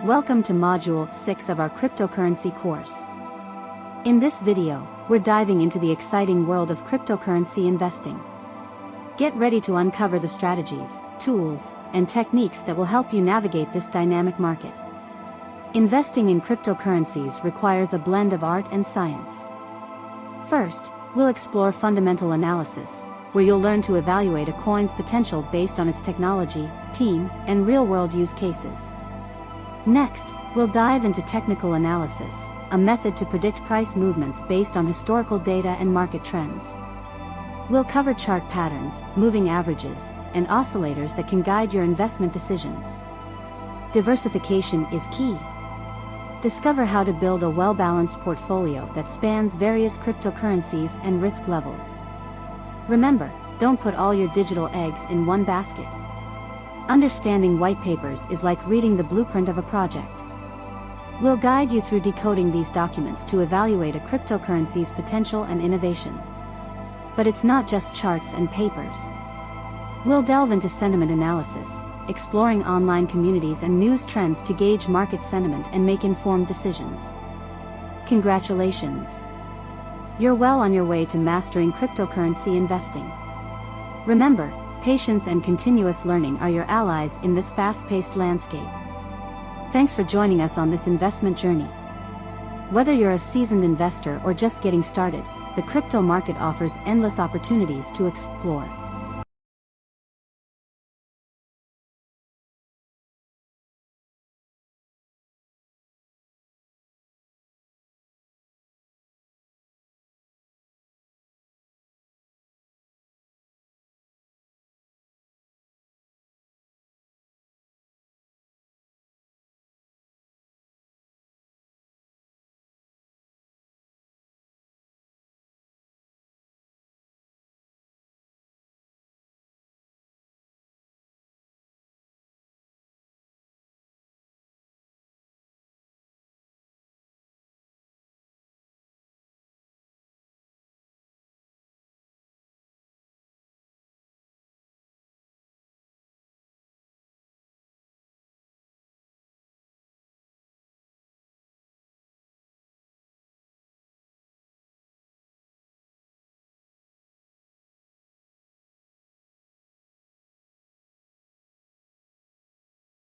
Welcome to Module 6 of our cryptocurrency course. In this video, we're diving into the exciting world of cryptocurrency investing. Get ready to uncover the strategies, tools, and techniques that will help you navigate this dynamic market. Investing in cryptocurrencies requires a blend of art and science. First, we'll explore fundamental analysis, where you'll learn to evaluate a coin's potential based on its technology, team, and real-world use cases. Next, we'll dive into technical analysis, a method to predict price movements based on historical data and market trends. We'll cover chart patterns, moving averages, and oscillators that can guide your investment decisions. Diversification is key. Discover how to build a well-balanced portfolio that spans various cryptocurrencies and risk levels. Remember, don't put all your digital eggs in one basket. Understanding white papers is like reading the blueprint of a project. We'll guide you through decoding these documents to evaluate a cryptocurrency's potential and innovation. But it's not just charts and papers. We'll delve into sentiment analysis, exploring online communities and news trends to gauge market sentiment and make informed decisions. Congratulations! You're well on your way to mastering cryptocurrency investing. Remember, patience and continuous learning are your allies in this fast-paced landscape. Thanks for joining us on this investment journey. Whether you're a seasoned investor or just getting started, the crypto market offers endless opportunities to explore.